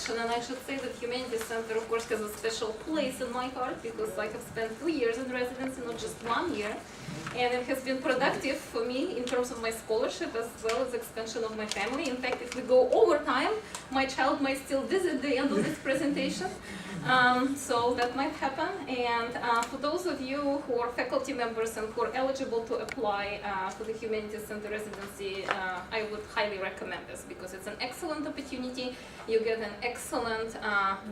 introduction, and I should say that Humanities Center, of course, has a special place in my heart because I have spent 2 years in residency, not just 1 year, and it has been productive for me in terms of my scholarship as well as expansion of my family. In fact, if we go over time, my child might still visit the end of this presentation. So that might happen, and for those of you who are faculty members and who are eligible to apply for the Humanities Center residency, I would highly recommend this because it's an excellent opportunity. You get an excellent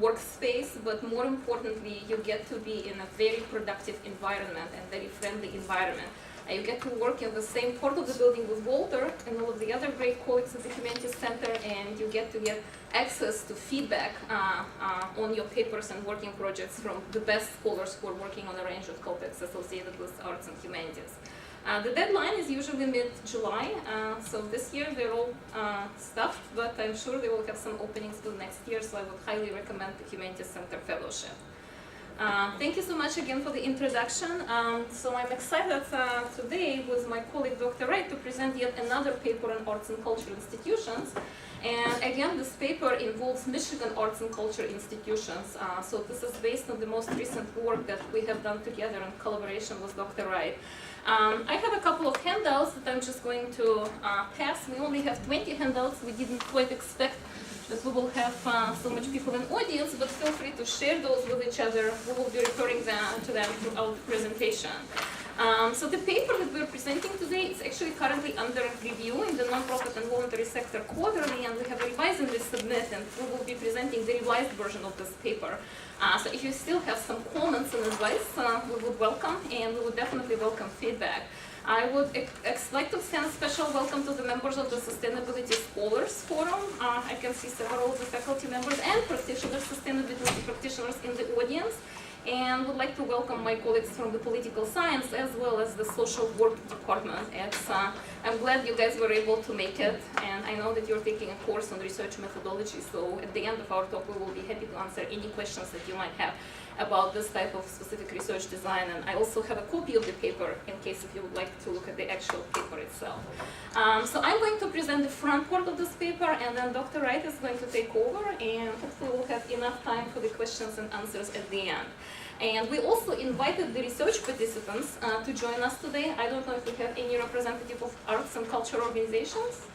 workspace, but more importantly, you get to be in a very productive environment and very friendly environment. You get to work in the same part of the building with Walter and all of the other great colleagues at the Humanities Center, and you get to get access to feedback on your papers and working projects from the best scholars who are working on a range of topics associated with arts and humanities. The deadline is usually mid-July, so this year they're all stuffed, but I'm sure they will have some openings for next year, so I would highly recommend the Humanities Center Fellowship. Thank you so much again for the introduction. So I'm excited today with my colleague Dr. Wright to present yet another paper on arts and culture institutions. And again, this paper involves Michigan arts and culture institutions. So this is based on the most recent work that we have done together in collaboration with Dr. Wright. I have a couple of handouts that I'm just going to pass. We only have 20 handouts. We didn't quite expect that we will have so much people in audience, but feel free to share those with each other. We will be referring to them throughout the presentation. So the paper that we're presenting today is actually currently under review in the nonprofit and voluntary sector quarterly, and we have revised and resubmit, and we will be presenting the revised version of this paper. So if you still have some comments and advice, we would welcome, and we would definitely welcome feedback. I would like to send a special welcome to the members of the Sustainability Scholars Forum. I can see several of the faculty members and practitioners, sustainability practitioners in the audience. And would like to welcome my colleagues from the political science as well as the social work department. I'm glad you guys were able to make it, and I know that you're taking a course on research methodology, so at the end of our talk we will be happy to answer any questions that you might have about this type of specific research design, and I also have a copy of the paper in case if you would like to look at the actual paper itself. So I'm going to present the front part of this paper, and then Dr. Wright is going to take over, and hopefully we'll have enough time for the questions and answers at the end. And we also invited the research participants to join us today. I don't know if we have any representative of arts and culture organizations.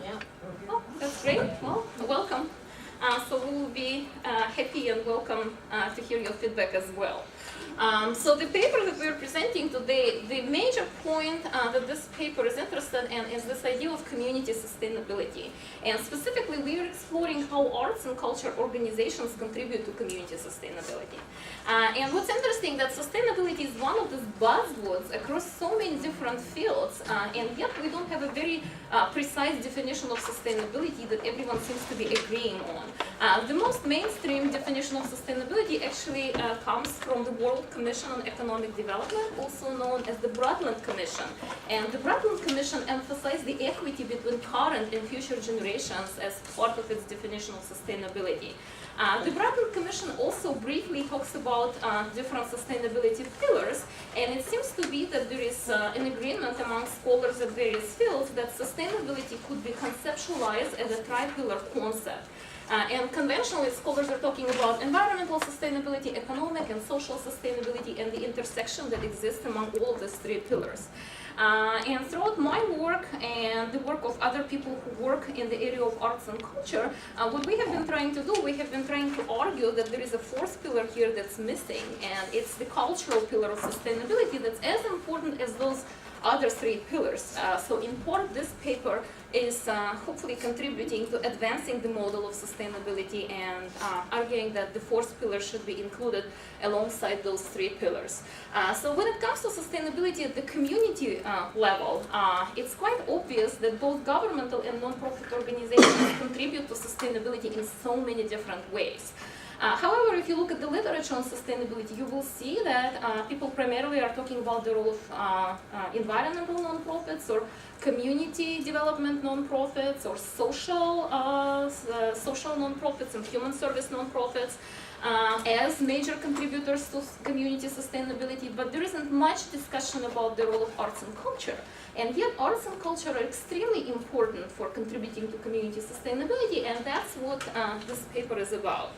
Yeah. Oh, that's great. Well, welcome. So we will be happy and welcome to hear your feedback as well. So the paper that we're presenting today, the major point that this paper is interested in is this idea of community sustainability. And specifically, we are exploring how arts and culture organizations contribute to community sustainability. And what's interesting that sustainability is one of these buzzwords across so many different fields, and yet we don't have a very precise definition of sustainability that everyone seems to be agreeing on. The most mainstream definition of sustainability actually comes from the World Commission on Economic Development, also known as the Brundtland Commission. And the Brundtland Commission emphasized the equity between current and future generations as part of its definition of sustainability. The Brundtland Commission also briefly talks about different sustainability pillars, and it seems to be that there is an agreement among scholars of various fields that sustainability could be conceptualized as a tri-pillar concept. And conventionally, scholars are talking about environmental sustainability, economic and social sustainability, and the intersection that exists among all of these three pillars. And throughout my work and the work of other people who work in the area of arts and culture, what we have been trying to do, we have been trying to argue that there is a fourth pillar here that's missing, and it's the cultural pillar of sustainability that's as important as those other three pillars. So in part, this paper is hopefully contributing to advancing the model of sustainability and arguing that the fourth pillar should be included alongside those three pillars. So when it comes to sustainability at the community level, it's quite obvious that both governmental and non-profit organizations contribute to sustainability in so many different ways. However, if you look at the literature on sustainability, you will see that people primarily are talking about the role of environmental nonprofits or community development nonprofits or social nonprofits and human service nonprofits as major contributors to community sustainability, but there isn't much discussion about the role of arts and culture. And yet arts and culture are extremely important for contributing to community sustainability, and that's what this paper is about.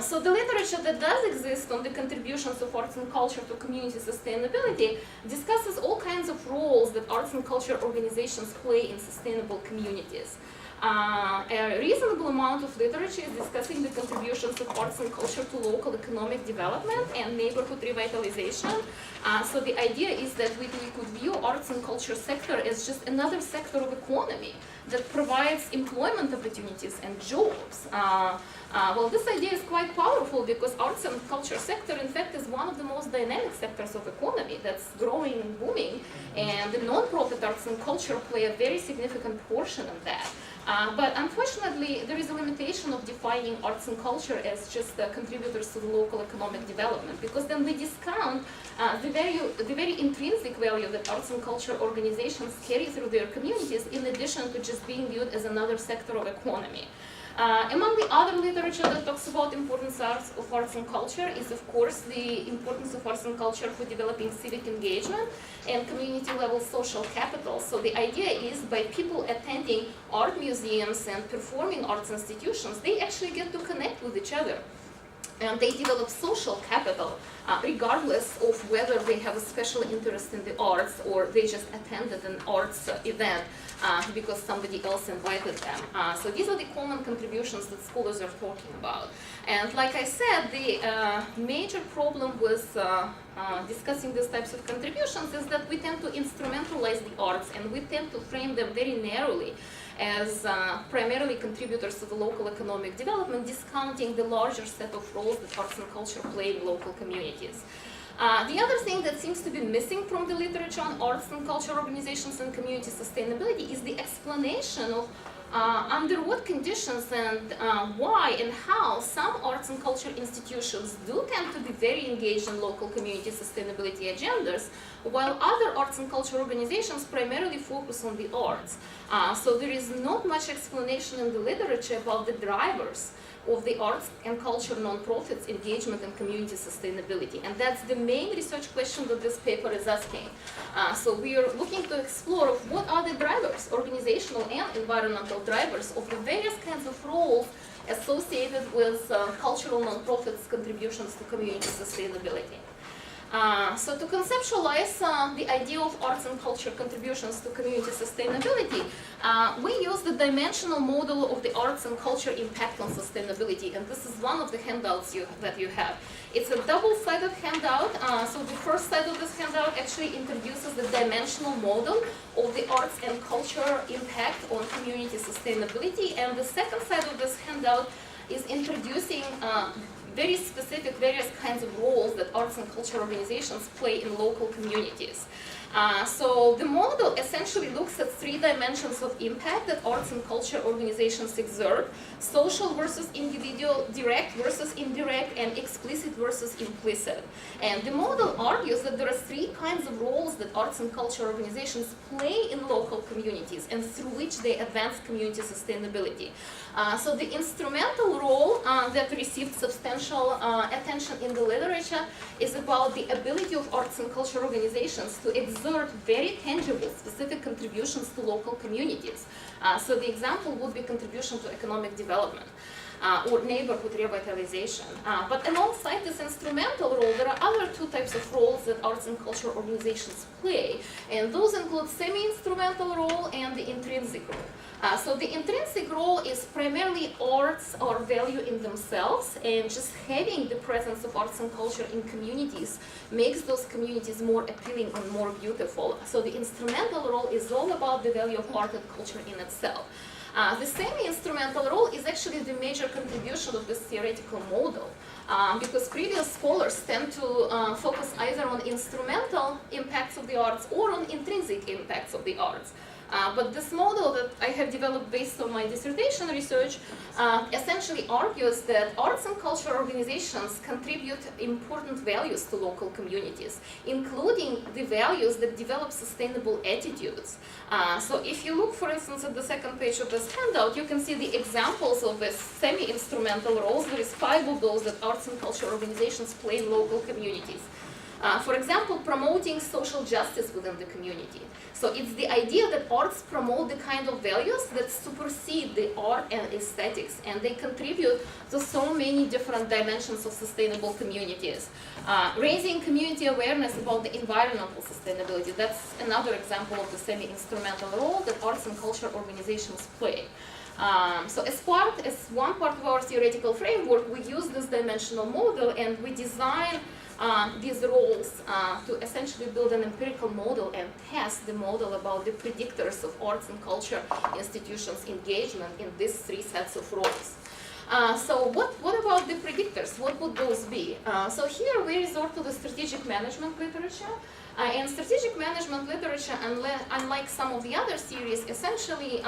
So the literature that does exist on the contributions of arts and culture to community sustainability discusses all kinds of roles that arts and culture organizations play in sustainable communities. A reasonable amount of literature is discussing the contributions of arts and culture to local economic development and neighborhood revitalization. So the idea is that we could view arts and culture sector as just another sector of economy that provides employment opportunities and jobs. Well, this idea is quite powerful because arts and culture sector, in fact, is one of the most dynamic sectors of economy that's growing and booming, and the non-profit arts and culture play a very significant portion of that. But unfortunately, there is a limitation of defining arts and culture as just contributors to the local economic development, because then we discount the very intrinsic value that arts and culture organizations carry through their communities, in addition to just being viewed as another sector of economy. Among the other literature that talks about importance of arts and culture is, of course, the importance of arts and culture for developing civic engagement and community-level social capital. So the idea is by people attending art museums and performing arts institutions, they actually get to connect with each other. And they develop social capital, regardless of whether they have a special interest in the arts or they just attended an arts event because somebody else invited them. So these are the common contributions that scholars are talking about. And like I said, the major problem with discussing these types of contributions is that we tend to instrumentalize the arts, and we tend to frame them very narrowly as primarily contributors to the local economic development, discounting the larger set of roles that arts and culture play in local communities. The other thing that seems to be missing from the literature on arts and culture organizations and community sustainability is the explanation of under what conditions and why and how some arts and culture institutions do tend to be very engaged in local community sustainability agendas, while other arts and culture organizations primarily focus on the arts. So there is not much explanation in the literature about the drivers of the arts and culture nonprofits engagement in community sustainability. And that's the main research question that this paper is asking. So we are looking to explore what are the drivers, organizational and environmental drivers, of the various kinds of roles associated with cultural nonprofits' contributions to community sustainability. So to conceptualize the idea of arts and culture contributions to community sustainability, we use the dimensional model of the arts and culture impact on sustainability, and this is one of the handouts that you have. It's a double-sided handout, so the first side of this handout actually introduces the dimensional model of the arts and culture impact on community sustainability, and the second side of this handout is introducing very specific various kinds of roles that arts and culture organizations play in local communities. So the model essentially looks at three dimensions of impact that arts and culture organizations exert: social versus individual, direct versus indirect, and explicit versus implicit. And the model argues that there are three kinds of roles that arts and culture organizations play in local communities and through which they advance community sustainability. So the instrumental role that received substantial attention in the literature is about the ability of arts and culture organizations to exert very tangible, specific contributions to local communities. So the example would be contribution to economic development or neighborhood revitalization. But alongside this instrumental role, there are other two types of roles that arts and culture organizations play, and those include semi-instrumental role and the intrinsic role. So the intrinsic role is primarily arts or value in themselves, and just having the presence of arts and culture in communities makes those communities more appealing and more beautiful. So the instrumental role is all about the value of art and culture in itself. The semi-instrumental role is actually the major contribution of this theoretical model, because previous scholars tend to focus either on instrumental impacts of the arts or on intrinsic impacts of the arts. But this model that I have developed based on my dissertation research essentially argues that arts and cultural organizations contribute important values to local communities, including the values that develop sustainable attitudes. So if you look, for instance, at the second page of this handout, you can see the examples of the semi-instrumental roles. There is 5 of those that arts and cultural organizations play in local communities. For example, promoting social justice within the community. So it's the idea that arts promote the kind of values that supersede the art and aesthetics, and they contribute to so many different dimensions of sustainable communities. Raising community awareness about the environmental sustainability, that's another example of the semi-instrumental role that arts and culture organizations play. So as one part of our theoretical framework, we use this dimensional model and we design these roles to essentially build an empirical model and test the model about the predictors of arts and culture institutions' engagement in these 3 sets of roles. So what about the predictors? What would those be? So here we resort to the strategic management literature. And strategic management literature, unlike some of the other series, essentially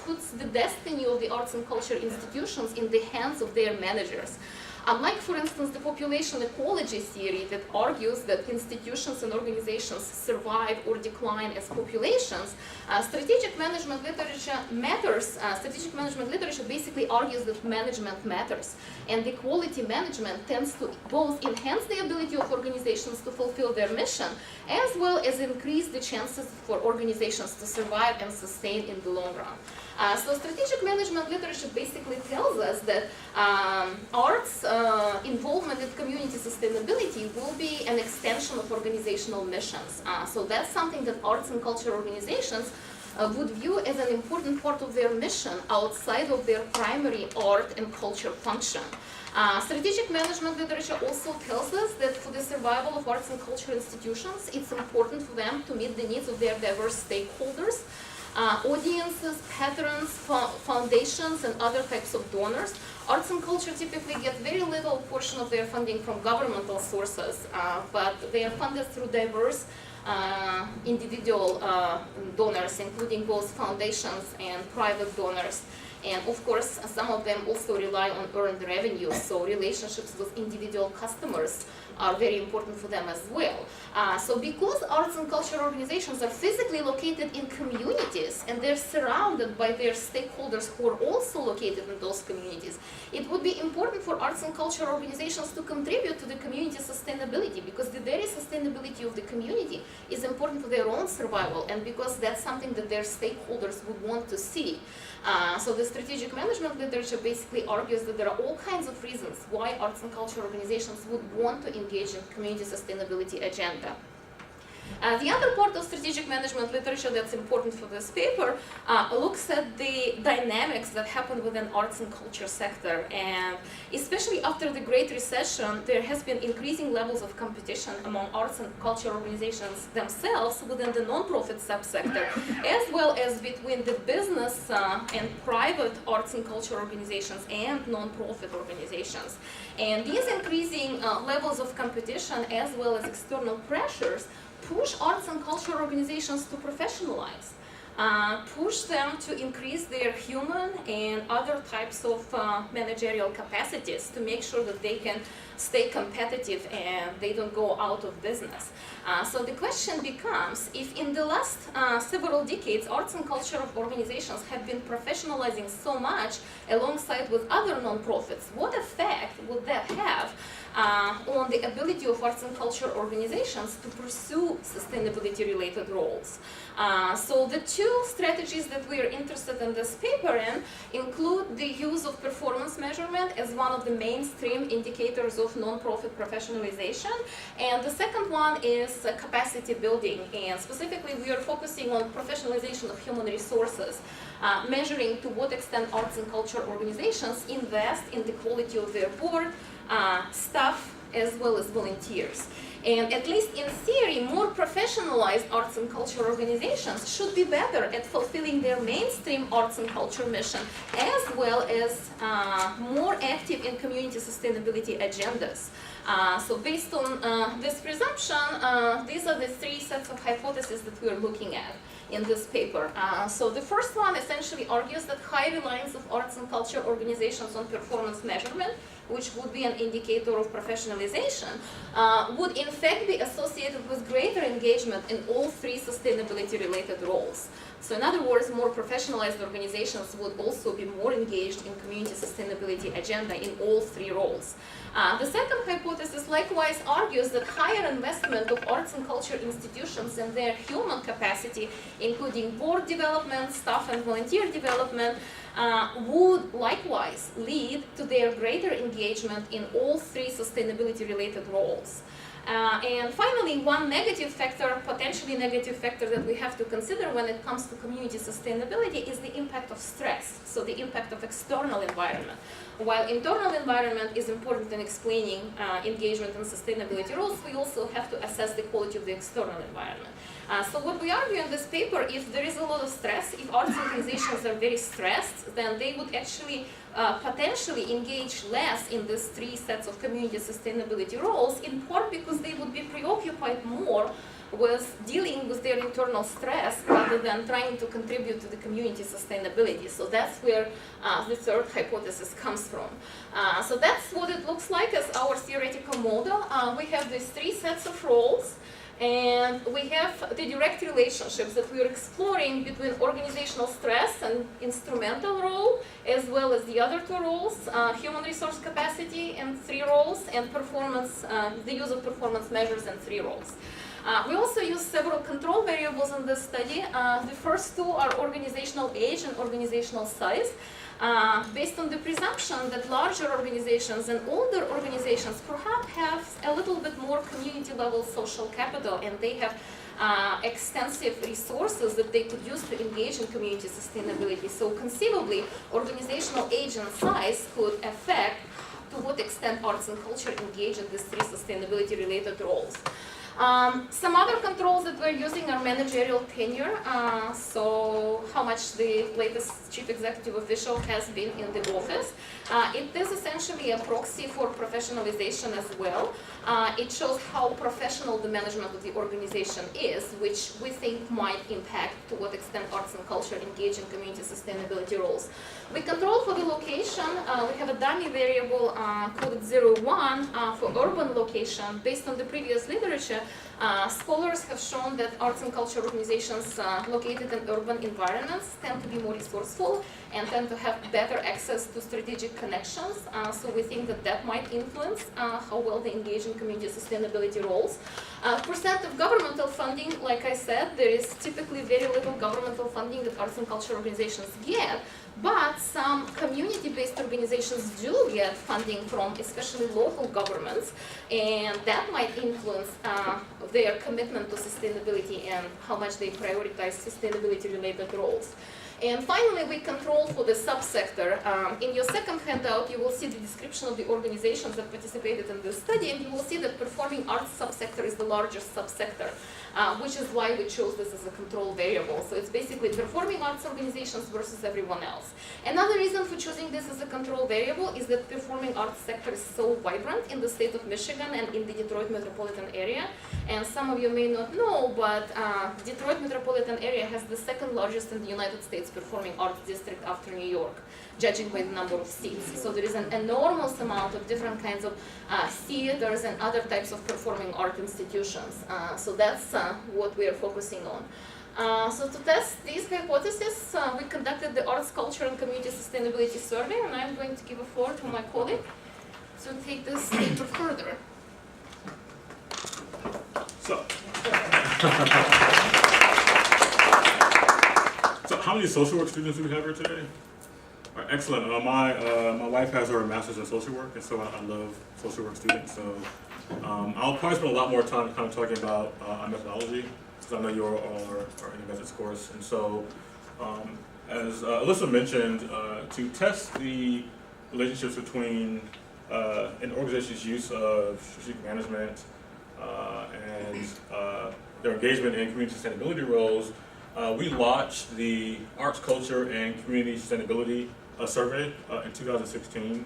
puts the destiny of the arts and culture institutions in the hands of their managers. Unlike, for instance, the population ecology theory that argues that institutions and organizations survive or decline as populations, strategic management literature matters. Strategic management literature basically argues that management matters, and the quality management tends to both enhance the ability of organizations to fulfill their mission, as well as increase the chances for organizations to survive and sustain in the long run. So strategic management literature basically tells us that arts involvement in community sustainability will be an extension of organizational missions. So that's something that arts and culture organizations would view as an important part of their mission outside of their primary art and culture function. Strategic management literature also tells us that for the survival of arts and culture institutions, it's important for them to meet the needs of their diverse stakeholders, audiences, patrons, foundations, and other types of donors. Arts and culture typically get very little portion of their funding from governmental sources, but they are funded through diverse individual donors, including both foundations and private donors. And of course, some of them also rely on earned revenue, so relationships with individual customers are very important for them as well. So because arts and culture organizations are physically located in communities and they're surrounded by their stakeholders who are also located in those communities, it would be important for arts and culture organizations to contribute to the community sustainability, because the very sustainability of the community is important for their own survival, and because that's something that their stakeholders would want to see. So the strategic management literature basically argues that there are all kinds of reasons why arts and culture organizations would want to engage in community sustainability agenda. The other part of strategic management literature that's important for this paper looks at the dynamics that happen within arts and culture sector, and especially after the Great Recession, there has been increasing levels of competition among arts and culture organizations themselves within the non-profit subsector, as well as between the business and private arts and culture organizations and non-profit organizations. And these increasing levels of competition, as well as external pressures, push arts and culture organizations to professionalize, push them to increase their human and other types of managerial capacities to make sure that they can stay competitive and they don't go out of business. So the question becomes, if in the last several decades arts and culture organizations have been professionalizing so much alongside with other non-profits, what effect would that have on the ability of arts and culture organizations to pursue sustainability-related roles? So the 2 strategies that we are interested in this paper in include the use of performance measurement as one of the mainstream indicators of non-profit professionalization, and the second one is capacity building, and specifically we are focusing on professionalization of human resources, measuring to what extent arts and culture organizations invest in the quality of their board, staff, as well as volunteers. And at least in theory, more professionalized arts and culture organizations should be better at fulfilling their mainstream arts and culture mission, as well as more active in community sustainability agendas. So based on this presumption, these are the three sets of hypotheses that we're looking at in this paper. So the first one essentially argues that high reliance of arts and culture organizations on performance measurement, which would be an indicator of professionalization, would in fact be associated with greater engagement in all three sustainability-related roles. So in other words, more professionalized organizations would also be more engaged in community sustainability agenda in all three roles. The second hypothesis likewise argues that higher investment of arts and culture institutions in their human capacity, including board development, staff and volunteer development, would likewise lead to their greater engagement in all three sustainability-related roles. And finally, one negative factor, potentially negative factor that we have to consider when it comes to community sustainability is the impact of stress, so the impact of external environment. While internal environment is important in explaining engagement and sustainability roles, we also have to assess the quality of the external environment. So what we argue in this paper, if there is a lot of stress, if arts organizations are very stressed, then they would actually potentially engage less in these three sets of community sustainability roles, in part because they would be preoccupied more with dealing with their internal stress rather than trying to contribute to the community sustainability. So that's where the third hypothesis comes from. So that's what it looks like as our theoretical model. We have these three sets of roles, and we have the direct relationships that we are exploring between organizational stress and instrumental role, as well as the other two roles, human resource capacity in three roles, and performance, the use of performance measures in three roles. We also use several control variables in this study. The first two are organizational age and organizational size. Based on the presumption that larger organizations and older organizations perhaps have a little bit more community-level social capital, and they have extensive resources that they could use to engage in community sustainability. So conceivably, organizational age and size could affect to what extent arts and culture engage in these three sustainability-related roles. Some other controls that we're using are managerial tenure, so how much the latest chief executive official has been in the office. It is essentially a proxy for professionalization as well. It shows how professional the management of the organization is, which we think might impact to what extent arts and culture engage in community sustainability roles. We control for the location. We have a dummy variable coded 01 for urban location. Based on the previous literature, scholars have shown that arts and culture organizations located in urban environments tend to be more resourceful and tend to have better access to strategic connections. So we think that that might influence how well they engage in community sustainability roles. Percent of governmental funding, like I said, there is typically very little governmental funding that arts and culture organizations get, but some community-based organizations do get funding from especially local governments, and that might influence their commitment to sustainability and how much they prioritize sustainability-related roles. And finally, we control for the subsector. In your second handout, you will see the description of the organizations that participated in this study, and you will see that performing arts subsector is the largest subsector, which is why we chose this as a control variable. So it's basically performing arts organizations versus everyone else. Another reason for choosing this as a control variable is that performing arts sector is so vibrant in the state of Michigan and in the Detroit metropolitan area. And some of you may not know, but Detroit metropolitan area has the second largest in the United States performing arts district after New York, judging by the number of seats. So there is an enormous amount of different kinds of theaters and other types of performing art institutions. So that's what we are focusing on. So to test these hypotheses, we conducted the Arts, Culture, and Community Sustainability Survey, and I'm going to give a floor to my colleague to take this paper further. So how many social work students do we have here today? All right, excellent. My wife has her master's in social work, and so I love social work students. So I'll probably spend a lot more time kind of talking about our methodology, because I know you all are in a methods course. And so as Alisa mentioned, to test the relationships between an organization's use of strategic management, and their engagement in community sustainability roles, we launched the Arts, Culture, and Community Sustainability Survey in 2016.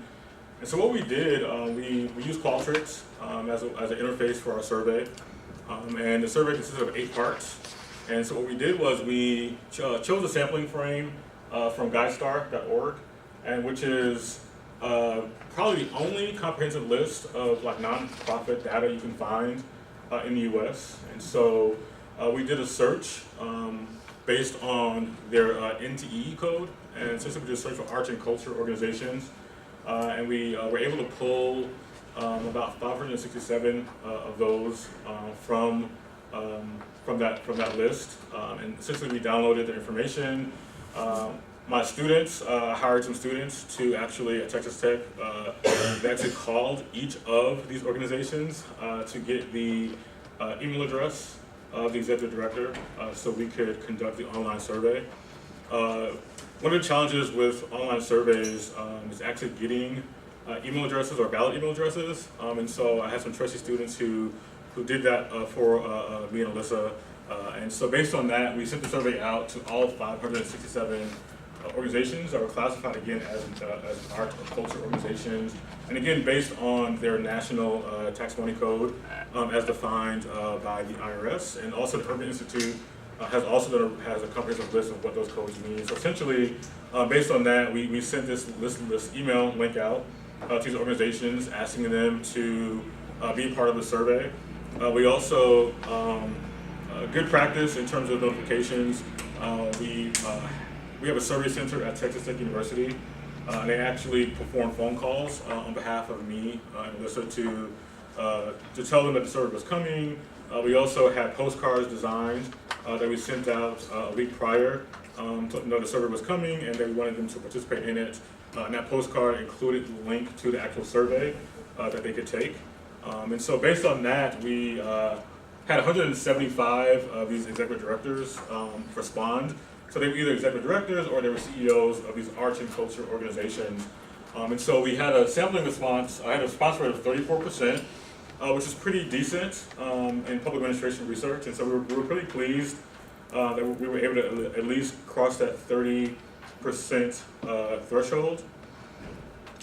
And so what we did, we used Qualtrics as an interface for our survey. And the survey consisted of 8 parts. And so what we did was we chose a sampling frame from guidestar.org, and which is probably the only comprehensive list of like nonprofit data you can find in the U.S. And so we did a search based on their NTE code, and essentially we did a search for arts and culture organizations, and we were able to pull about 567 of those from that list, and essentially we downloaded the information. My students, hired some students to actually, at Texas Tech, they actually called each of these organizations to get the email address of the executive director so we could conduct the online survey. One of the challenges with online surveys is actually getting email addresses or valid email addresses, and so I had some trusty students who did that for me and Alisa, and so based on that, we sent the survey out to all 567 organizations that were classified again as art or culture organizations, and again based on their national tax money code as defined by the IRS, and also the Urban Institute has a comprehensive list of what those codes mean. So essentially, based on that, we sent this email link out to these organizations asking them to be part of the survey. We also, good practice in terms of notifications, we have a survey center at Texas Tech University, and they actually perform phone calls on behalf of me and Alisa to tell them that the survey was coming. We also had postcards designed that we sent out a week prior to know the survey was coming and that we wanted them to participate in it. And that postcard included the link to the actual survey that they could take. And so based on that, we had 175 of these executive directors respond. So they were either executive directors or they were CEOs of these arts and culture organizations. And so we had a sampling response. I had a response rate of 34%, which is pretty decent in public administration research. And so we were pretty pleased that we were able to at least cross that 30% threshold.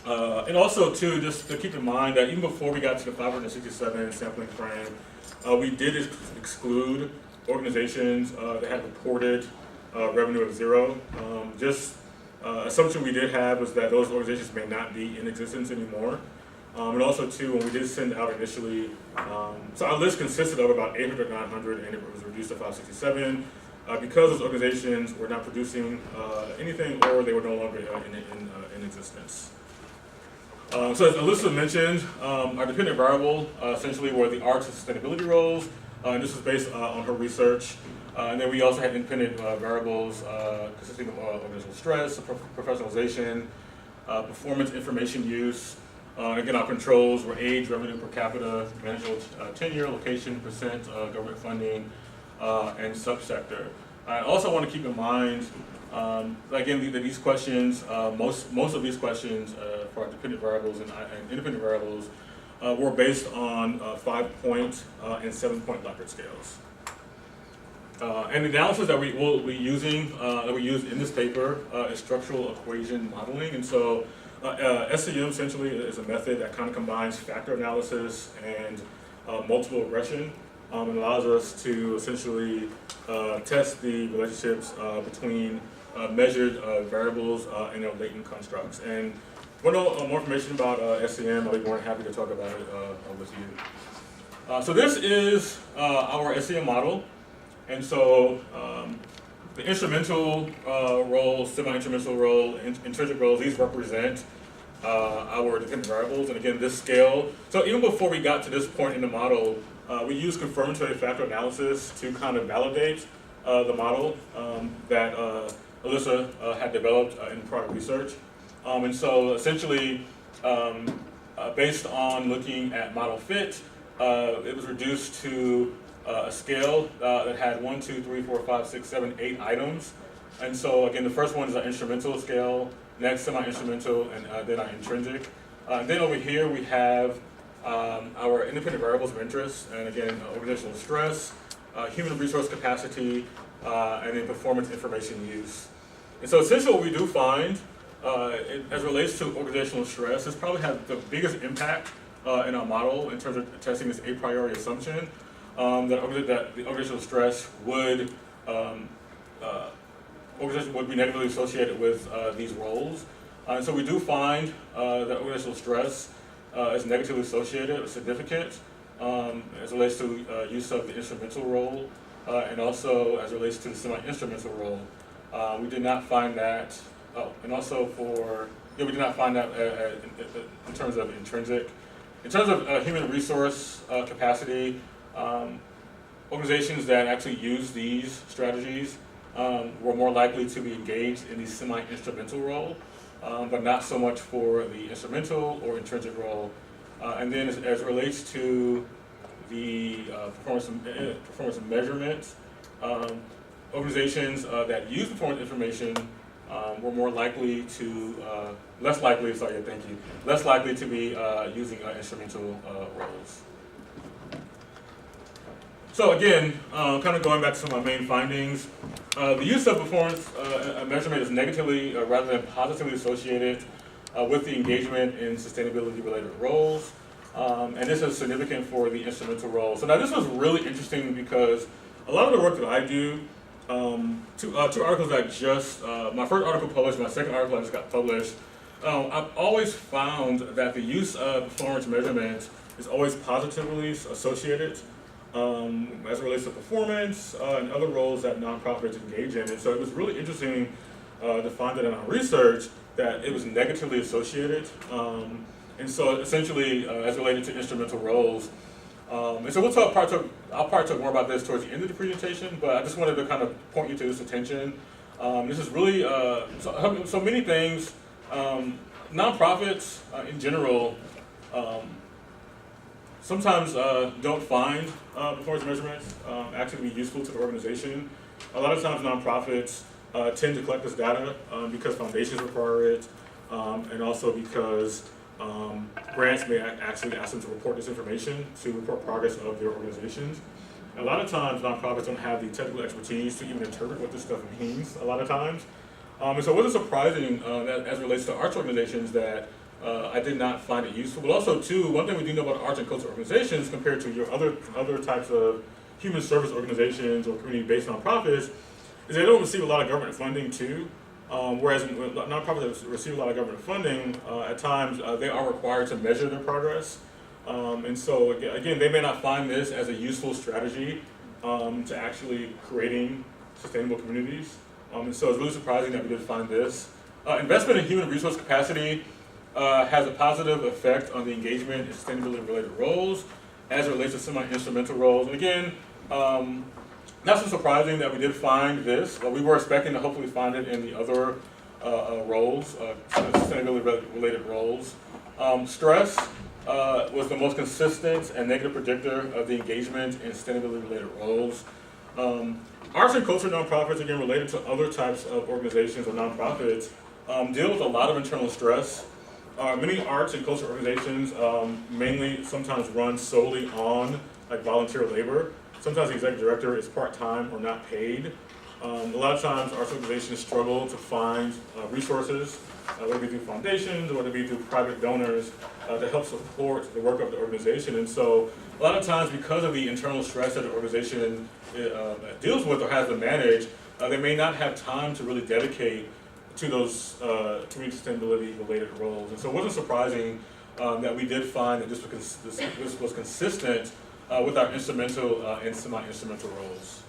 And also too, just to keep in mind that even before we got to the 567 sampling frame, we did exclude organizations that had reported revenue of 0. Assumption we did have was that those organizations may not be in existence anymore. And also too, when we did send out initially, so our list consisted of about 800, 900, and it was reduced to 567 because those organizations were not producing anything or they were no longer in existence. So as Alisa mentioned, our dependent variable essentially were the arts and sustainability roles, and this was based on her research. And then we also had independent variables consisting of organizational stress, professionalization, performance information use. Again, our controls were age, revenue per capita, managerial tenure, location, percent, government funding, and subsector. I also want to keep in mind, again, these questions, most of these questions for our dependent variables and independent variables were based on 5-point and 7-point Likert scales. And the analysis that we will be using, that we use in this paper, is structural equation modeling. And so SEM essentially is a method that kind of combines factor analysis and multiple regression. It allows us to essentially test the relationships between measured variables and their latent constructs. And if you want to know more information about SEM, I'll be more than happy to talk about it with you. So this is our SEM model. And so the instrumental role, semi-instrumental role, intrinsic roles, these represent our dependent variables. And again, this scale. So even before we got to this point in the model, we used confirmatory factor analysis to kind of validate the model that Alisa had developed in prior research. And so essentially, based on looking at model fit, it was reduced to a scale that had 1, 2, 3, 4, 5, 6, 7, 8 items. And so again, the first one is our instrumental scale, next semi-instrumental, and then our intrinsic. And then over here we have our independent variables of interest, and again, organizational stress, human resource capacity, and then performance information use. And so essentially what we do find, as it relates to organizational stress, this probably has the biggest impact in our model in terms of testing this a priori assumption that the organizational stress would organization would be negatively associated with these roles. And so we do find that organizational stress is negatively associated or significant as it relates to use of the instrumental role and also as it relates to the semi-instrumental role. We did not find that, and also we did not find that in terms of intrinsic. In terms of human resource capacity, organizations that actually use these strategies were more likely to be engaged in the semi-instrumental role, but not so much for the instrumental or intrinsic role. And then as it relates to the performance measurement, organizations that use performance information were more likely to, less likely to be using instrumental roles. So again, kind of going back to some of my main findings, the use of performance measurement is negatively rather than positively associated with the engagement in sustainability-related roles, and this is significant for the instrumental role. So now this was really interesting because a lot of the work that I do, two articles I just, my first article published, my second article I just got published, I've always found that the use of performance measurement is always positively associated as it relates to performance and other roles that nonprofits engage in. And so it was really interesting to find that in our research that it was negatively associated. And so essentially as related to instrumental roles. And so I'll probably talk more about this towards the end of the presentation, but I just wanted to kind of point you to this attention. This is really, so many things, nonprofits in general, sometimes don't find performance measurements actually be useful to the organization. A lot of times nonprofits tend to collect this data because foundations require it, and also because grants may actually ask them to report this information, to report progress of their organizations. A lot of times nonprofits don't have the technical expertise to even interpret what this stuff means a lot of times. And so it wasn't surprising that as it relates to arts organizations that I did not find it useful. But also, too, one thing we do know about arts and culture organizations compared to your other types of human service organizations or community-based nonprofits is they don't receive a lot of government funding, too. Whereas nonprofits that receive a lot of government funding, at times they are required to measure their progress. And so, again, they may not find this as a useful strategy to actually creating sustainable communities. And so it's really surprising that we did find this. Investment in human resource capacity has a positive effect on the engagement in sustainability-related roles as it relates to semi-instrumental roles. And again, not so surprising that we did find this, but we were expecting to hopefully find it in the other roles, sustainability-related roles. Stress was the most consistent and negative predictor of the engagement in sustainability-related roles. Arts and culture nonprofits, again, related to other types of organizations or nonprofits, deal with a lot of internal stress. Many arts and culture organizations mainly sometimes run solely on volunteer labor. Sometimes the executive director is part-time or not paid. A lot of times arts organizations struggle to find resources, whether it be through foundations or whether it be through private donors to help support the work of the organization. And so a lot of times because of the internal stress that the organization deals with or has to manage, they may not have time to really dedicate to those community sustainability related roles. And so it wasn't surprising that we did find that this was consistent with our instrumental and semi-instrumental roles.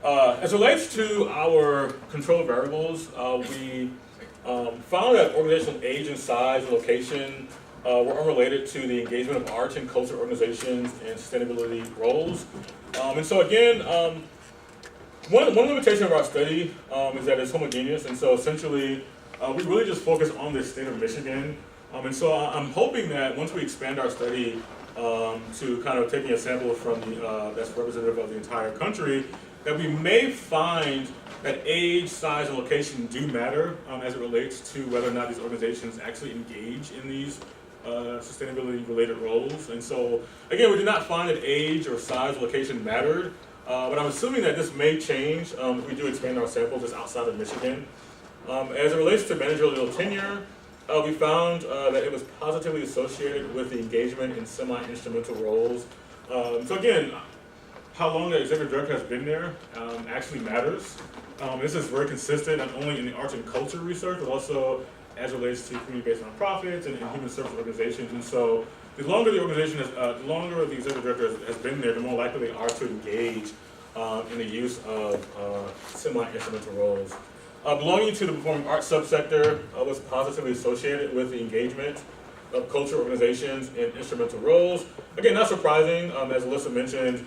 As it relates to our control variables, we found that organizational age and size and location were unrelated to the engagement of arts and culture organizations and sustainability roles. And so again, one limitation of our study is that it's homogeneous, and so essentially we really just focus on the state of Michigan. And so I'm hoping that once we expand our study to kind of taking a sample from that's representative of the entire country, that we may find that age, size, and location do matter as it relates to whether or not these organizations actually engage in these sustainability-related roles. And so, again, we did not find that age or size or location mattered, but I'm assuming that this may change if we do expand our sample just outside of Michigan. As it relates to managerial tenure, we found that it was positively associated with the engagement in semi-instrumental roles. So again, how long the executive director has been there actually matters. This is very consistent not only in the arts and culture research, but also as it relates to community-based nonprofits and human service organizations. And so the longer the organization has, the longer the executive director has been there, the more likely they are to engage in the use of semi-instrumental roles. Belonging to the performing arts subsector was positively associated with the engagement of culture organizations in instrumental roles. Again, not surprising, as Alisa mentioned,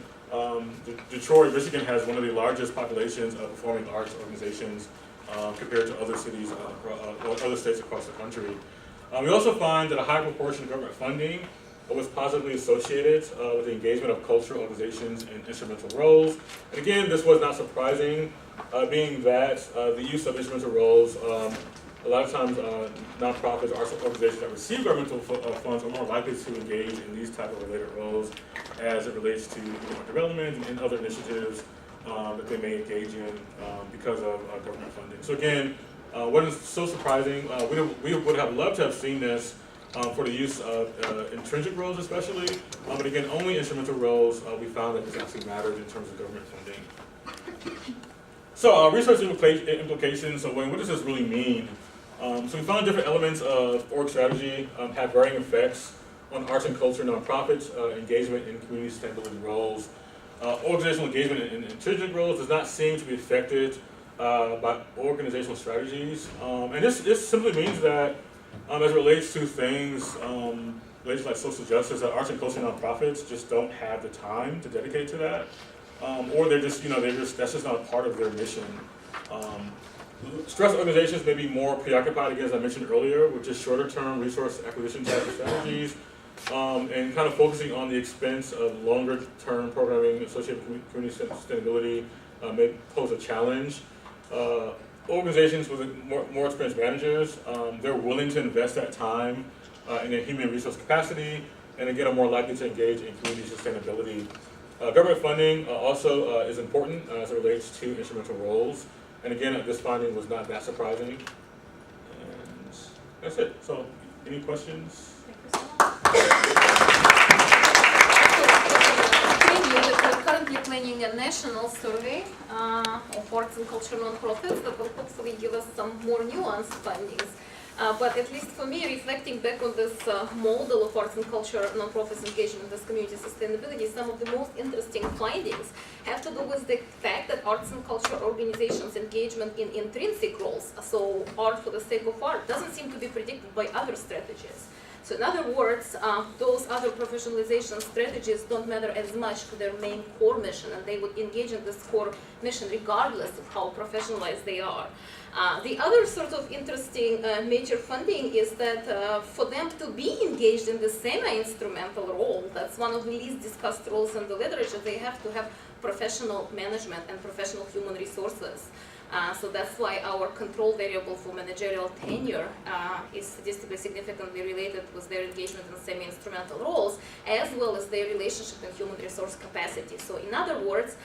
Detroit, Michigan has one of the largest populations of performing arts organizations compared to other cities or other states across the country. We also find that a high proportion of government funding was positively associated with the engagement of cultural organizations in instrumental roles. And again, this was not surprising, being that the use of instrumental roles, a lot of times nonprofits, arts organizations that receive governmental funds are more likely to engage in these type of related roles as it relates to economic development and other initiatives that they may engage in because of government funding. So again, wasn't so surprising. We would have loved to have seen this for the use of intrinsic roles especially, but again, only instrumental roles, we found that this actually mattered in terms of government funding. So research implications, so what does this really mean? So we found different elements of org strategy have varying effects on arts and culture nonprofits, engagement in community sustainability roles. Organizational engagement in intrinsic roles does not seem to be affected by organizational strategies. And this simply means that as it relates to things related to like social justice, that arts and culture nonprofits just don't have the time to dedicate to that. Or they're just, that's just not a part of their mission. Stress organizations may be more preoccupied, again, as I mentioned earlier, with just shorter-term resource acquisition type of strategies, and kind of focusing on the expense of longer-term programming associated with community sustainability may pose a challenge. Organizations with more experienced managers, they're willing to invest that time in a human resource capacity, and again, are more likely to engage in community sustainability. Government funding also is important as it relates to instrumental roles. And again, this finding was not that surprising. And that's it. So, any questions? We're currently planning a national survey of arts and culture nonprofits that will hopefully give us some more nuanced findings. But at least for me, reflecting back on this model of arts and culture nonprofits engagement in this community sustainability, some of the most interesting findings have to do with the fact that arts and culture organizations' engagement in intrinsic roles, so art for the sake of art, doesn't seem to be predicted by other strategies. So in other words, those other professionalization strategies don't matter as much to their main core mission, and they would engage in this core mission regardless of how professionalized they are. The other sort of interesting major finding is that for them to be engaged in the semi-instrumental role, that's one of the least discussed roles in the literature, they have to have professional management and professional human resources. So that's why our control variable for managerial tenure is statistically significantly related with their engagement in semi-instrumental roles, as well as their relationship in human resource capacity. So in other words,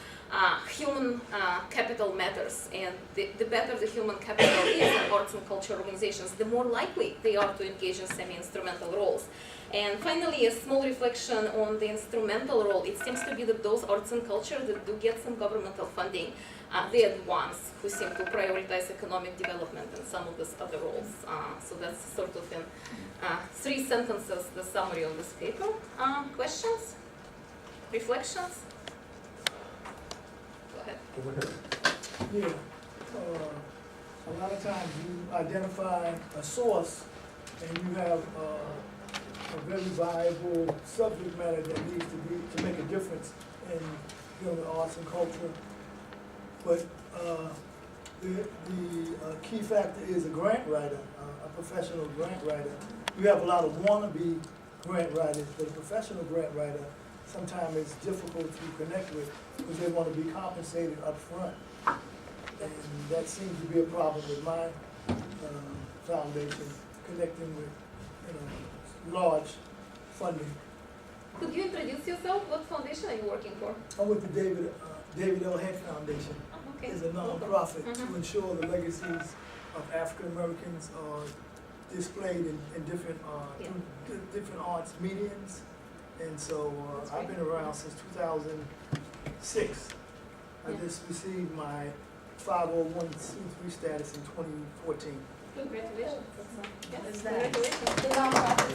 human capital matters, and the better the human capital is in arts and culture organizations, the more likely they are to engage in semi-instrumental roles. And finally, a small reflection on the instrumental role. It seems to be that those arts and culture that do get some governmental funding, they are the ones who seem to prioritize economic development in some of these other roles. So that's sort of in 3 sentences the summary of this paper. Questions? Reflections? Go ahead. Yeah. A lot of times you identify a source and you have a very viable subject matter that needs to make a difference in the arts and culture. But the key factor is a grant writer, a professional grant writer. You have a lot of wannabe grant writers, but a professional grant writer sometimes it's difficult to connect with because they want to be compensated up front. And that seems to be a problem with my foundation, connecting with large funding. Could you introduce yourself? What foundation are you working for? I'm with the David L. Head Foundation. Oh, okay. It's a nonprofit to Mhm. ensure the legacies of African Americans are displayed in different, Yeah. through different arts mediums. And so That's I've great. been around since 2006. I Yeah. just received my 501c3 status in 2014. Congratulations. Yes, Is that- congratulations. The nonprofit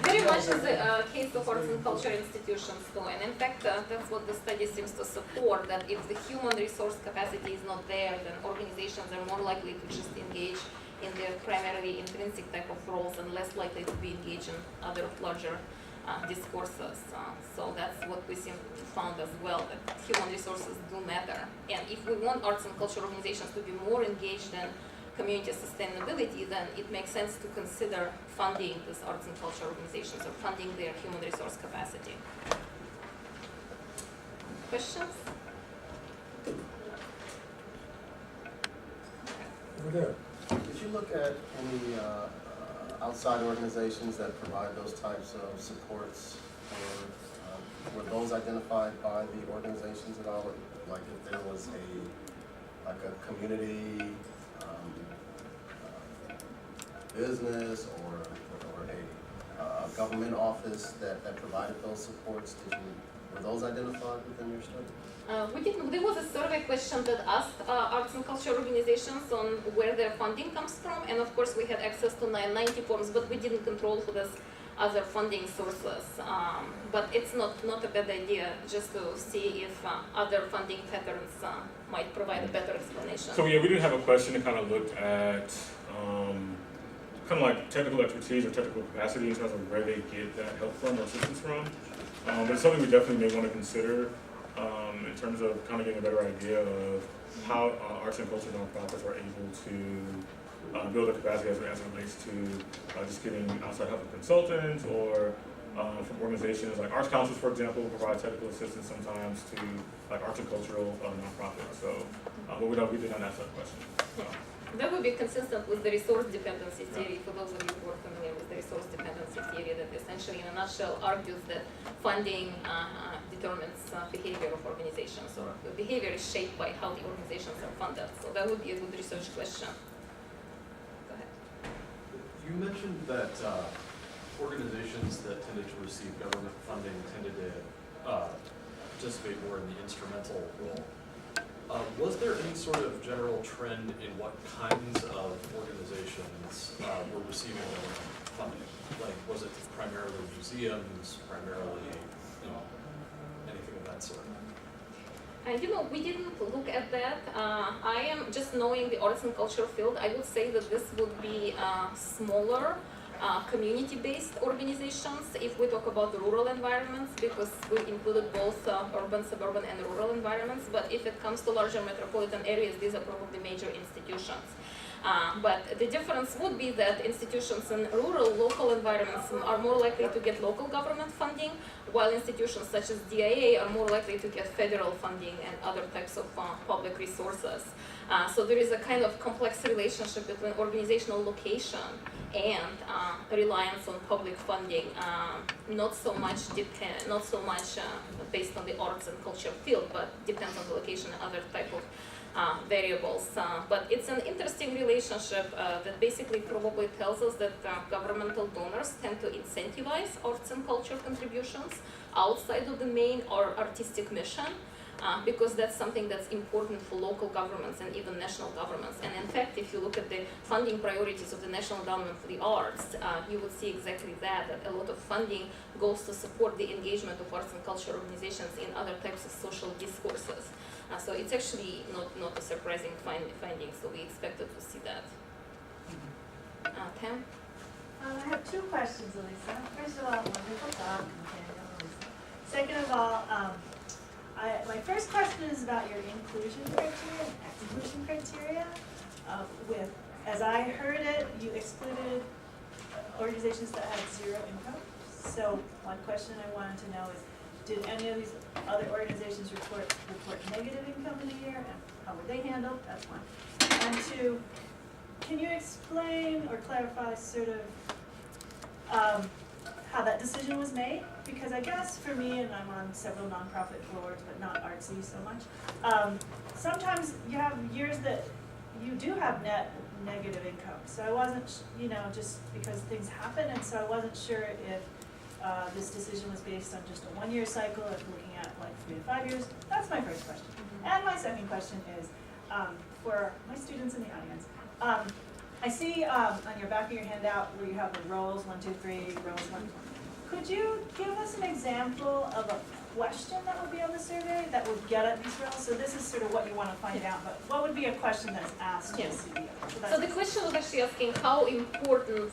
Very much is a case of arts and culture institutions too, and in fact, that's what the study seems to support, that if the human resource capacity is not there, then organizations are more likely to just engage in their primarily intrinsic type of roles and less likely to be engaged in other larger discourses. So that's what we seem to found as well, that human resources do matter. And if we want arts and culture organizations to be more engaged in community sustainability, then it makes sense to consider funding these arts and culture organizations or funding their human resource capacity. Questions? Over there. Did you look at any outside organizations that provide those types of supports, or were those identified by the organizations at all? Like if there was a community business or a government office that provided those supports, were those identified within your study? We didn't. There was a survey question that asked arts and culture organizations on where their funding comes from, and of course we had access to 90 forms, but we didn't control who does other funding sources. But it's not a bad idea just to see if other funding patterns might provide a better explanation. So yeah, we did have a question that kind of looked at kind of like technical expertise or technical capacity in terms of where they get that help from or assistance from. But it's something we definitely may want to consider in terms of kind of getting a better idea of how arts and culture nonprofits are able to build a capacity as it relates to just getting outside help from consultants or from organizations like arts councils, for example, provide technical assistance sometimes to like arts and cultural nonprofits. So, but we did not ask that question. That would be consistent with the resource dependency theory, for those of you who are familiar with the resource dependency theory, that essentially in a nutshell argues that funding determines behavior of organizations, or the behavior is shaped by how the organizations are funded. So that would be a good research question. Go ahead. You mentioned that organizations that tended to receive government funding tended to participate more in the instrumental role. Was there any sort of general trend in what kinds of organizations were receiving government funding? Like, was it primarily museums, primarily, anything of that sort? We didn't look at that. I am just knowing the arts and culture field. I would say that this would be smaller, community-based organizations if we talk about rural environments, because we included both urban, suburban, and rural environments. But if it comes to larger metropolitan areas, these are probably major institutions. But the difference would be that institutions in rural, local environments are more likely to get local government funding, while institutions such as DIA are more likely to get federal funding and other types of public resources. So there is a kind of complex relationship between organizational location and reliance on public funding, not so much based on the arts and culture field, but depends on the location and other type of variables. But it's an interesting relationship that basically probably tells us that governmental donors tend to incentivize arts and culture contributions outside of the main or artistic mission, because that's something that's important for local governments and even national governments. And in fact, if you look at the funding priorities of the national government for the arts, you would see exactly that a lot of funding goes to support the engagement of arts and culture organizations in other types of social discourses. So it's actually not a surprising finding, so we expected to see that. Tam? I have two questions, Alisa. First of all, wonderful talk, Nathaniel, Alisa. Second of all, my first question is about your inclusion criteria and exclusion criteria. As I heard it, you excluded organizations that had zero income. So one question I wanted to know is, did any of these other organizations report negative income in a year, and how were they handled? That's one. And two, can you explain or clarify sort of how that decision was made, because I guess for me, and I'm on several nonprofit boards, but not artsy so much, sometimes you have years that you do have net negative income. So I wasn't, just because things happen, and so I wasn't sure if this decision was based on just a 1-year cycle, or looking at like 3 to 5 years. That's my first question. And my second question is, for my students in the audience, I see on your back of your handout where you have the roles, 1, 2, 3, roles, 1. Could you give us an example of a question that would be on the survey that would get at these roles? So this is sort of what you want to find out, but what would be a question that's asked to the Yes. CEO? So the question was actually asking how important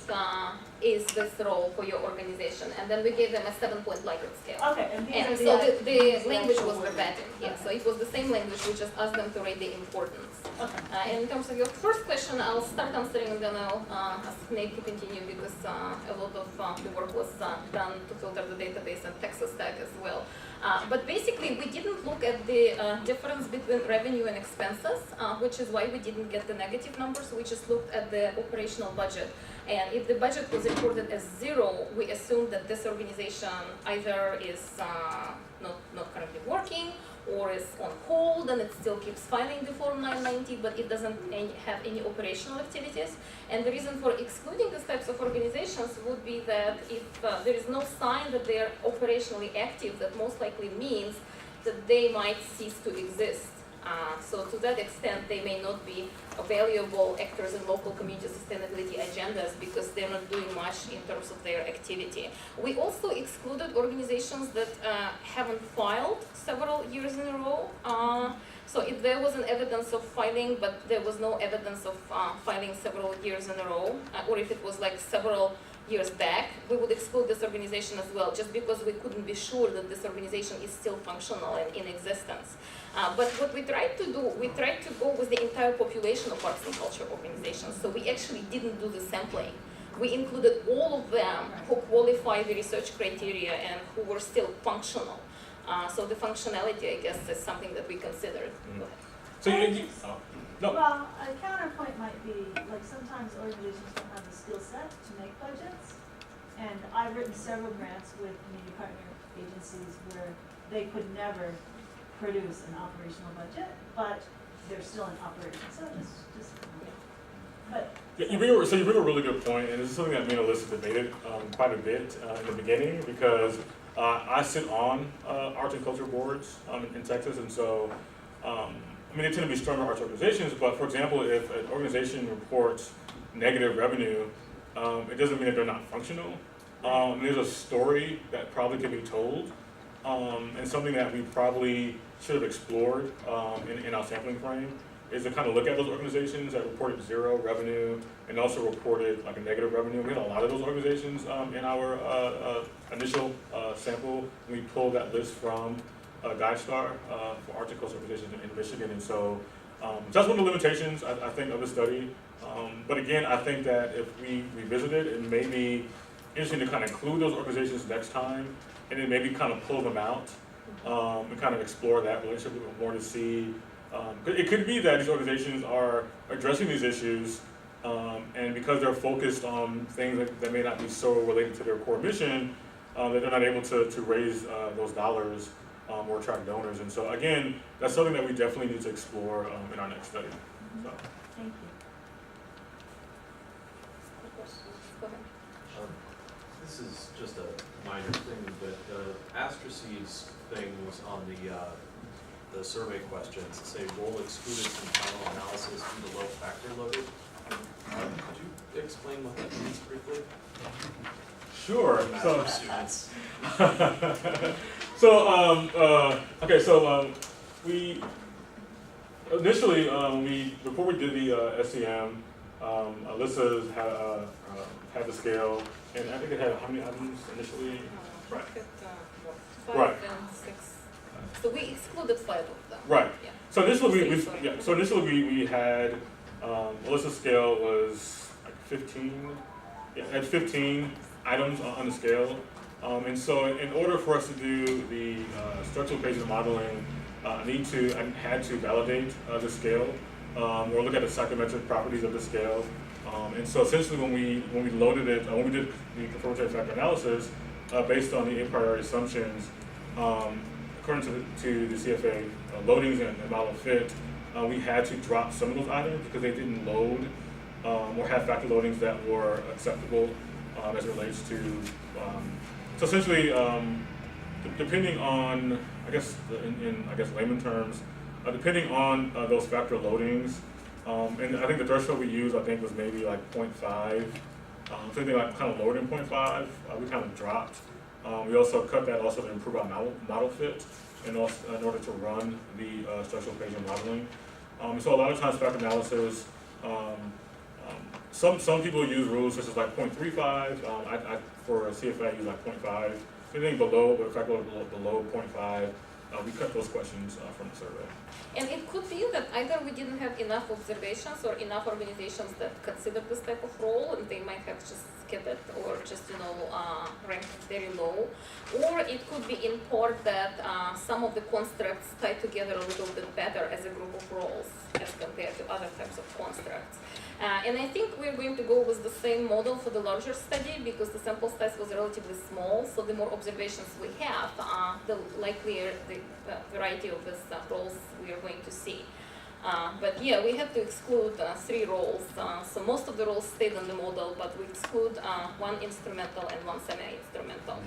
is this role for your organization, and then we gave them a 7-point Likert scale. Okay, and these are And the so these the are language actual was words. verbatim, yeah, so Okay. it was the same language, we just asked them to rate the importance. Okay. And in terms of your first question, I'll start answering and then I'll ask Nate to continue because a lot of the work was done to filter the database and Texas Tech as well. But basically, we didn't look at the difference between revenue and expenses, which is why we didn't get the negative numbers. We just looked at the operational budget. And if the budget was reported as 0, we assumed that this organization either is not currently working or is on hold and it still keeps filing the Form 990, but it doesn't have any operational activities. And the reason for excluding these types of organizations would be that if there is no sign that they are operationally active, that most likely means that they might cease to exist. So to that extent, they may not be valuable actors in local community sustainability agendas because they're not doing much in terms of their activity. We also excluded organizations that haven't filed several years in a row. So if there was an evidence of filing, but there was no evidence of filing several years in a row, or if it was like several years back, we would exclude this organization as well, just because we couldn't be sure that this organization is still functional and in existence. But what we tried to do, we tried to go with the entire population of arts and culture organizations. So we actually didn't do the sampling. We included all of them who qualify the research criteria and who were still functional. So the functionality, I guess, is something that we considered. Go ahead. So no. Well, a counterpoint might be, like, sometimes organizations don't have the skill set to make budgets. And I've written several grants with community partner agencies where they could never produce an operational budget, but they're still in operation. So just but. Yeah, you bring a really good point, and this is something that me and Alisa debated quite a bit in the beginning because I sit on arts and culture boards in Texas, and so they tend to be stronger arts organizations. But for example, if an organization reports negative revenue, it doesn't mean that they're not functional. There's a story that probably can be told, and something that we probably should have explored in our sampling frame is to kind of look at those organizations that reported 0 revenue and also reported like a negative revenue. We had a lot of those organizations in our initial sample. We pulled that list from GuideStar for arts and culture organizations in Michigan, and so that's one of the limitations I think of the study. But again, I think that if we revisit it, it may be interesting to kind of include those organizations next time, and then maybe kind of pull them out and kind of explore that relationship a little bit more to see. It could be that these organizations are addressing these issues, and because they're focused on things that may not be so related to their core mission, that they're not able to raise those dollars or attract donors. And so again, that's something that we definitely need to explore in our next study. So. Thank you. Go ahead. This is just a minor thing, but Astrace's things on the survey questions say role excluded from final analysis due to low factor loaded. Could you explain what that means briefly? Sure. For students. Okay. So we initially before we did the SEM, Alisa had the scale, and I think it had how many items initially? Right. Five Right. and 6. So we excluded 5 of them. Right. Yeah. So initially Six, we had Alisa's scale was like 15. Yeah, had 15 items on the scale. And so in order for us to do the structural Bayesian modeling, I had to validate the scale. or look at the psychometric properties of the scale. And so essentially when we loaded it, when we did the confirmatory factor analysis, based on the a priori assumptions, according to the CFA loadings and model fit, we had to drop some of those items because they didn't load or have factor loadings that were acceptable as it relates to. So essentially, depending on, I guess, in layman terms, depending on those factor loadings, and I think the threshold we used, I think, was maybe like 0.5. So anything like kind of lower than 0.5, we kind of dropped. We also cut that also to improve our model fit, and also in order to run the structural Bayesian modeling. So a lot of times factor analysis, some people use rules such as like 0.35. For a CFA, I use like 0.5. Anything below, but factor below 0.5, we cut those questions from the survey. And it could be that either we didn't have enough observations or enough organizations that consider this type of role, and they might have just skipped it or just ranked very low, or it could be in part that some of the constructs tie together a little bit better as a group of roles as compared to other types of constructs. And I think we're going to go with the same model for the larger study because the sample size was relatively small, so the more observations we have, the likelier the variety of these roles we are going to see. But yeah, we had to exclude 3 roles. So most of the roles stayed in the model, but we exclude 1 instrumental and 1 semi-instrumental.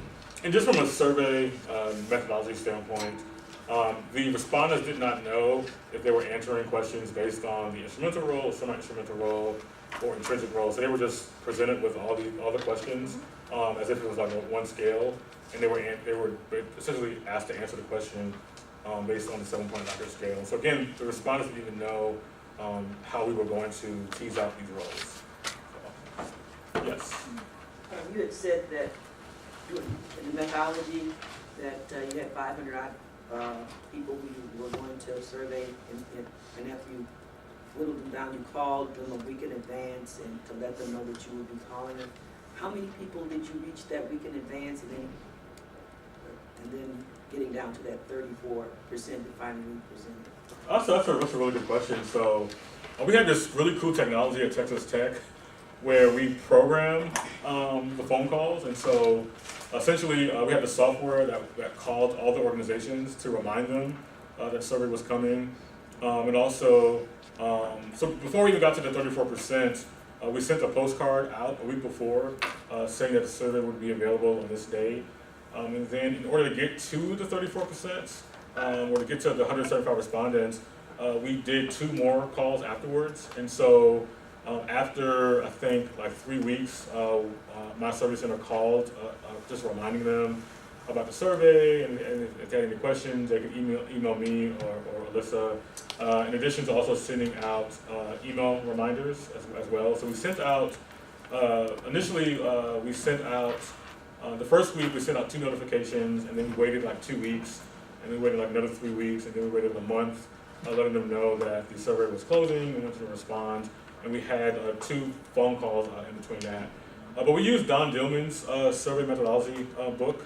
And just from a survey methodology standpoint, the respondents did not know if they were answering questions based on the instrumental role, semi-instrumental role, or intrinsic role. So they were just presented with all the questions as if it was like one scale, and they were essentially asked to answer the question based on the 7-point Likert scale. So again, the respondents didn't even know how we were going to tease out these roles. So, yes. You had said that in the methodology that you had 500 people who you were going to survey, and after you whittled them down, you called them a week in advance and to let them know that you would be calling them. How many people did you reach that week in advance, and then getting down to that 34% that finally presented? So that's a really good question. So we had this really cool technology at Texas Tech where we program the phone calls, and so essentially we had the software that called all the organizations to remind them that survey was coming, and also so before we even got to the 34%, we sent a postcard out a week before saying that the survey would be available on this day, and then in order to get to the 34%, or to get to the 175 respondents, we did 2 more calls afterwards, and so after I think like 3 weeks, my survey center called, just reminding them about the survey, and if they had any questions, they could email me or Alisa. In addition to also sending out email reminders as well. So we sent out initially we sent out the first week we sent out 2 notifications, and then we waited like 2 weeks, and then we waited like another 3 weeks, and then we waited a month, letting them know that the survey was closing and wanted to respond. And we had 2 phone calls in between that. But we used Don Dillman's survey methodology book.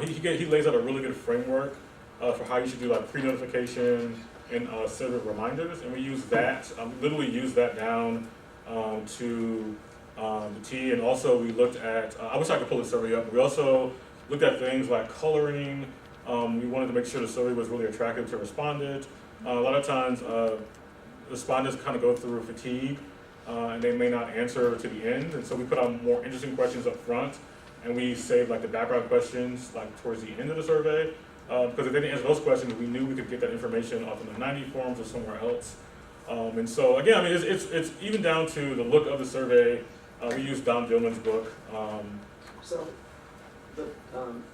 He lays out a really good framework for how you should do like pre-notification and survey reminders. And we use that, literally use that down to the T. And also we looked at, I wish I could pull the survey up, but we also looked at things like coloring. We wanted to make sure the survey was really attractive to respondents. A lot of times respondents kind of go through fatigue. And they may not answer to the end, and so we put on more interesting questions up front, and we saved like the background questions like towards the end of the survey, because if they didn't answer those questions, we knew we could get that information off of the 90 forms or somewhere else. And so again, I mean, it's even down to the look of the survey. We used Don Dillman's book. So,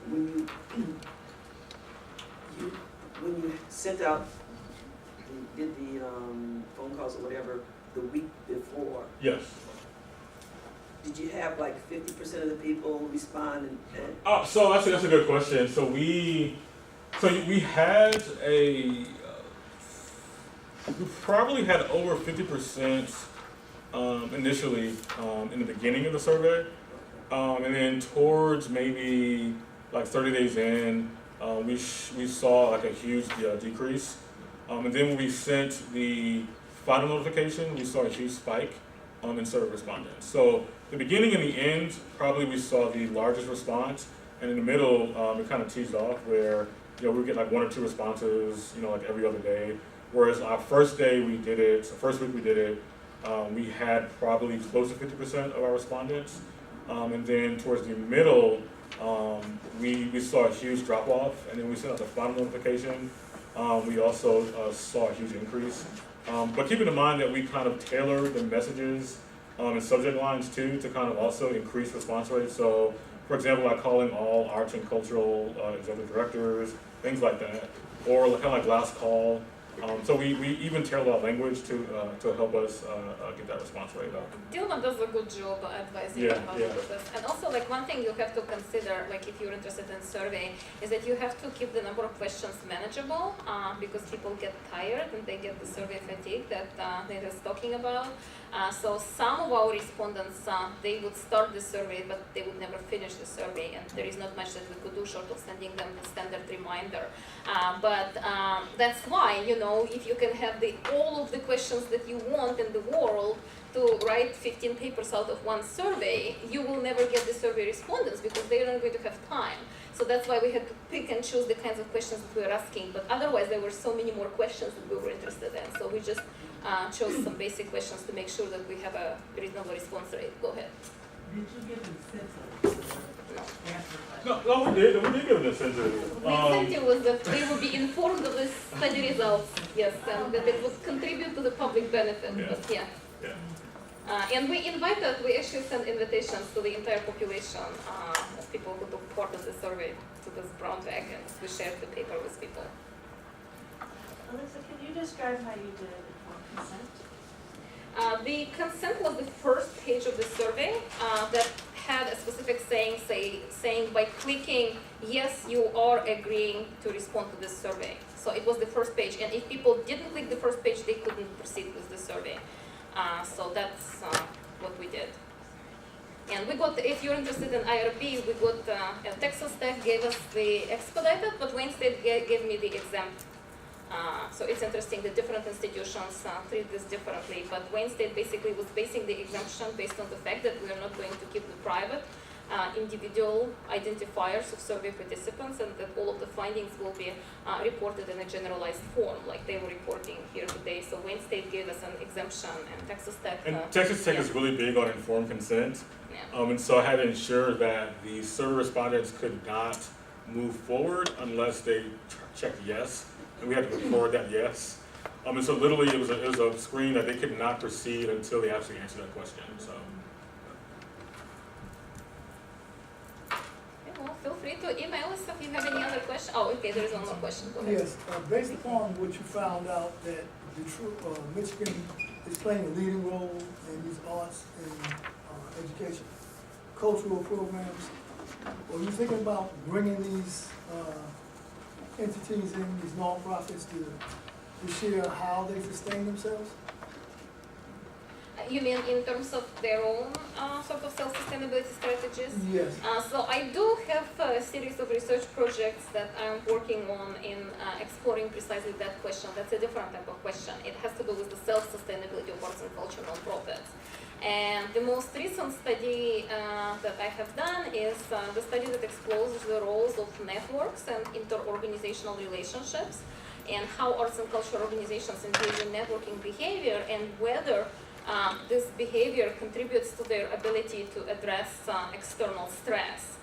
when you sent out, did the phone calls or whatever the week before, Yes. did you have like 50% of the people respond? So that's a good question. So we had we probably had over 50% initially in the beginning of the survey, and then towards maybe like 30 days in, we saw like a huge decrease, and then when we sent the final notification, we saw a huge spike in survey respondents. So the beginning and the end, probably we saw the largest response, and in the middle, it kind of teased off where we would get like 1 or 2 responses, like every other day. Whereas our first day we did it, so first week we did it, we had probably close to 50% of our respondents. And then towards the middle, we saw a huge drop off, and then we sent out the final notification. We also saw a huge increase. But keeping in mind that we kind of tailor the messages and subject lines too to kind of also increase response rates. So, for example, like calling all arts and cultural executive directors, things like that, or kind of like last call. So we even tailor our language to help us get that response rate up. Dilma does a good job advising Yeah, on how to do this. And also, like, one thing you have to consider, like if you're interested in survey, is that you have to keep the number of questions manageable because people get tired and they get the survey fatigue that Nate is talking about. So some of our respondents, they would start the survey, but they would never finish the survey, and there is not much that we could do short of sending them the standard reminder. But that's why, if you can have all of the questions that you want in the world to write 15 papers out of one survey, you will never get the survey respondents because they are not going to have time. So that's why we had to pick and choose the kinds of questions that we were asking. But otherwise, there were so many more questions that we were interested in. So we just chose some basic questions to make sure that we have a reasonable response rate. Go ahead. Did you give them incentive? No, we did give an incentive. The incentive was that they would be informed of the study results, yes, and that it would contribute to the public benefit. Yeah. But yeah. Yeah. And we actually sent invitations to the entire population of people who took part in the survey to this brown bag, and we shared the paper with people. Alisa, can you describe how you did informed consent? The consent was the first page of the survey that had a specific saying by clicking, yes, you are agreeing to respond to this survey. So it was the first page, and if people didn't click the first page, they couldn't proceed with the survey. So that's what we did. And we got, if you're interested in IRB, we got, Texas Tech gave us the expedited, but Wayne State gave me the exempt. So it's interesting that different institutions treat this differently, but Wayne State basically was basing the exemption based on the fact that we are not going to keep the private individual identifiers of survey participants, and that all of the findings will be reported in a generalized form, like they were reporting here today. So Wayne State gave us an exemption, and Texas Tech. And Texas Tech is really big on informed consent. Yeah. And so I had to ensure that the survey respondents could not move forward unless they checked yes, and we had to record that yes. And so literally it was a screen that they could not proceed until they actually answered that question. So. Okay, well, feel free to email us if you have any other questions. Oh, okay, there is one more question. Go ahead. Yes, based upon what you found out that Michigan is playing a leading role in these arts and education, cultural programs, are you thinking about bringing these entities in, these nonprofits, to share how they sustain themselves? You mean in terms of their own sort of self-sustainability strategies? Yes. So I do have a series of research projects that I'm working on in exploring precisely that question. That's a different type of question. It has to do with the self-sustainability of arts and culture nonprofits. And the most recent study that I have done is the study that explores the roles of networks and inter-organizational relationships, and how arts and culture organizations engage in networking behavior, and whether this behavior contributes to their ability to address external stress.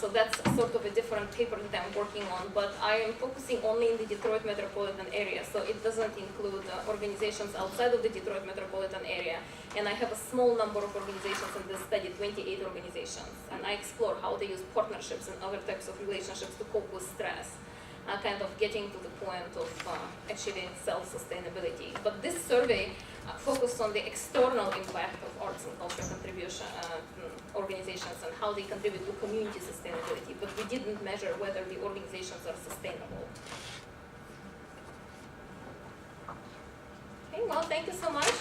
So that's sort of a different paper that I'm working on, but I am focusing only in the Detroit metropolitan area, so it doesn't include organizations outside of the Detroit metropolitan area. And I have a small number of organizations in this study, 28 organizations, and I explore how they use partnerships and other types of relationships to cope with stress, kind of getting to the point of achieving self-sustainability. But this survey focused on the external impact of arts and culture contribution organizations and how they contribute to community sustainability, but we didn't measure whether the organizations are sustainable. Okay, well, thank you so much.